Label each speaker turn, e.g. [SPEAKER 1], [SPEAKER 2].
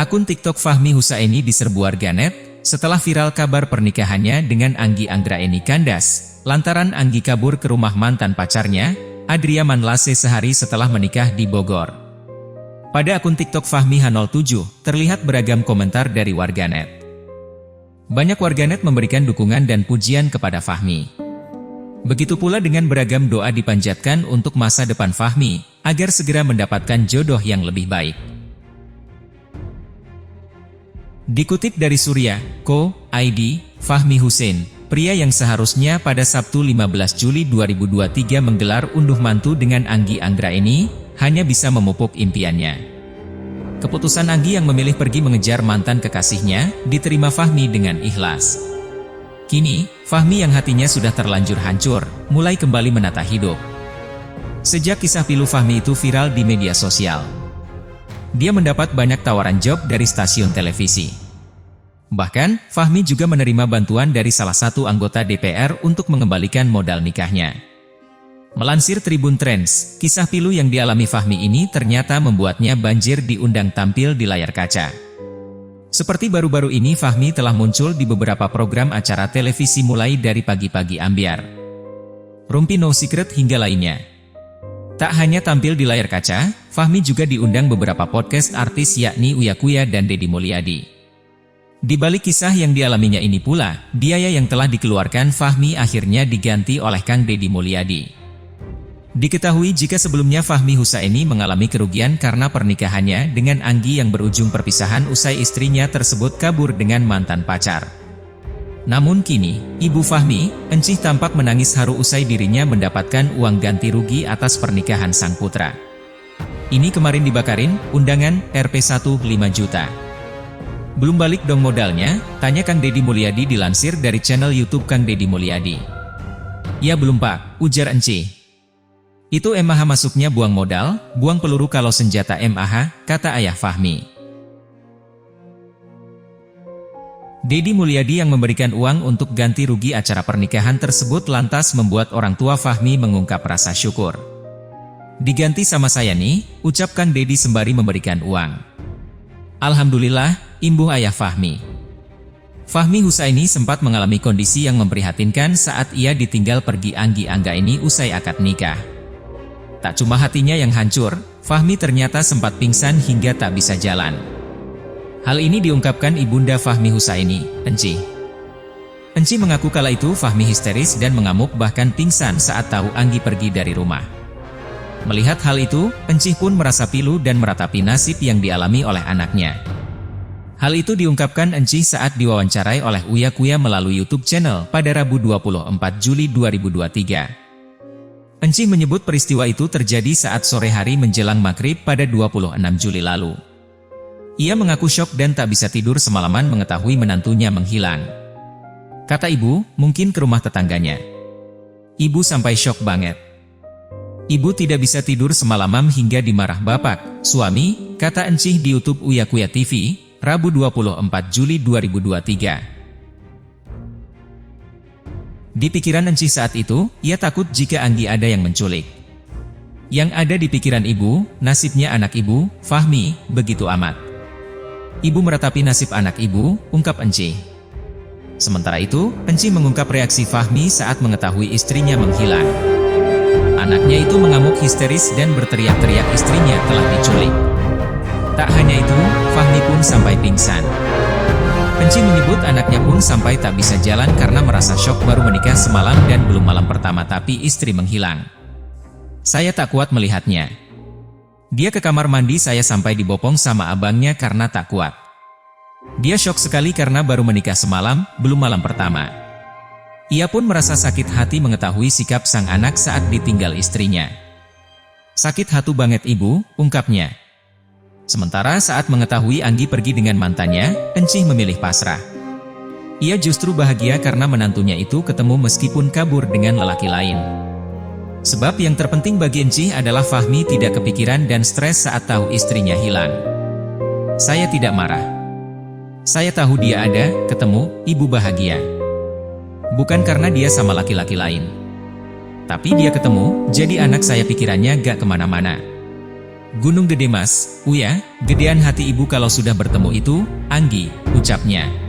[SPEAKER 1] Akun TikTok Fahmi Husaini diserbu warganet setelah viral kabar pernikahannya dengan Anggi Anggraeni kandas, lantaran Anggi kabur ke rumah mantan pacarnya, Adria Manlase sehari setelah menikah di Bogor. Pada akun TikTok Fahmi H07, terlihat beragam komentar dari warganet. Banyak warganet memberikan dukungan dan pujian kepada Fahmi. Begitu pula dengan beragam doa dipanjatkan untuk masa depan Fahmi, agar segera mendapatkan jodoh yang lebih baik. Dikutip dari Surya.co.id, Fahmi Hussein, pria yang seharusnya pada Sabtu 15 Juli 2023 menggelar unduh mantu dengan Anggi Anggraeni, hanya bisa memupuk impiannya. Keputusan Anggi yang memilih pergi mengejar mantan kekasihnya, diterima Fahmi dengan ikhlas. Kini, Fahmi yang hatinya sudah terlanjur hancur, mulai kembali menata hidup. Sejak kisah pilu Fahmi itu viral di media sosial, dia mendapat banyak tawaran job dari stasiun televisi. Bahkan, Fahmi juga menerima bantuan dari salah satu anggota DPR untuk mengembalikan modal nikahnya. Melansir Tribun Trends, kisah pilu yang dialami Fahmi ini ternyata membuatnya banjir diundang tampil di layar kaca. Seperti baru-baru ini Fahmi telah muncul di beberapa program acara televisi mulai dari Pagi-Pagi Ambyar, Rumpi No Secret hingga lainnya. Tak hanya tampil di layar kaca, Fahmi juga diundang beberapa podcast artis yakni Uya Kuya dan Deddy Mulyadi. Di balik kisah yang dialaminya ini pula, biaya yang telah dikeluarkan Fahmi akhirnya diganti oleh Kang Deddy Mulyadi. Diketahui jika sebelumnya Fahmi Husaini mengalami kerugian karena pernikahannya dengan Anggi yang berujung perpisahan usai istrinya tersebut kabur dengan mantan pacar. Namun kini, Ibu Fahmi, Encih tampak menangis haru usai dirinya mendapatkan uang ganti rugi atas pernikahan sang putra. Ini kemarin dibakarin, undangan, Rp 1,5 juta. Belum balik dong modalnya, tanya Kang Deddy Mulyadi dilansir dari channel YouTube Kang Deddy Mulyadi. Ya belum pak, ujar Encih. Itu MAH masuknya buang modal, buang peluru kalau senjata MAH, kata ayah Fahmi. Deddy Mulyadi yang memberikan uang untuk ganti rugi acara pernikahan tersebut lantas membuat orang tua Fahmi mengungkap rasa syukur. Diganti sama saya nih, ucap Kang Deddy sembari memberikan uang. Alhamdulillah, imbuh ayah Fahmi. Fahmi Husaini sempat mengalami kondisi yang memprihatinkan saat ia ditinggal pergi Anggi Anggraeni usai akad nikah. Tak cuma hatinya yang hancur, Fahmi ternyata sempat pingsan hingga tak bisa jalan. Hal ini diungkapkan ibunda Fahmi Husaini, Encih. Encih mengaku kala itu Fahmi histeris dan mengamuk bahkan pingsan saat tahu Anggi pergi dari rumah. Melihat hal itu, Encih pun merasa pilu dan meratapi nasib yang dialami oleh anaknya. Hal itu diungkapkan Encih saat diwawancarai oleh Uya Kuya melalui YouTube channel pada Rabu 24 Juli 2023. Encih menyebut peristiwa itu terjadi saat sore hari menjelang maghrib pada 26 Juli lalu. Ia mengaku syok dan tak bisa tidur semalaman mengetahui menantunya menghilang. Kata ibu, mungkin ke rumah tetangganya. Ibu sampai syok banget. Ibu tidak bisa tidur semalaman hingga dimarah bapak, suami, kata Encih di YouTube Uya Kuya TV, Rabu 24 Juli 2023. Di pikiran Encih saat itu, ia takut jika Anggi ada yang menculik. Yang ada di pikiran ibu, nasibnya anak ibu, Fahmi, begitu amat. Ibu meratapi nasib anak ibu, ungkap Encih. Sementara itu, Encih mengungkap reaksi Fahmi saat mengetahui istrinya menghilang. Anaknya itu mengamuk histeris dan berteriak-teriak istrinya telah diculik. Tak hanya itu, Fahmi pun sampai pingsan. Encih menyebut anaknya pun sampai tak bisa jalan karena merasa syok baru menikah semalam dan belum malam pertama tapi istri menghilang. Saya tak kuat melihatnya. Dia ke kamar mandi saya sampai dibopong sama abangnya karena tak kuat. Dia syok sekali karena baru menikah semalam, belum malam pertama. Ia pun merasa sakit hati mengetahui sikap sang anak saat ditinggal istrinya. Sakit hati banget ibu, ungkapnya. Sementara saat mengetahui Anggi pergi dengan mantannya, Encih memilih pasrah. Ia justru bahagia karena menantunya itu ketemu meskipun kabur dengan lelaki lain. Sebab yang terpenting bagi Encih adalah Fahmi tidak kepikiran dan stres saat tahu istrinya hilang. Saya tidak marah. Saya tahu dia ada, ketemu, ibu bahagia. Bukan karena dia sama laki-laki lain. Tapi dia ketemu, jadi anak saya pikirannya gak kemana-mana. Gunung Gede Mas, Uya, gedean hati ibu kalau sudah bertemu itu, Anggi, ucapnya.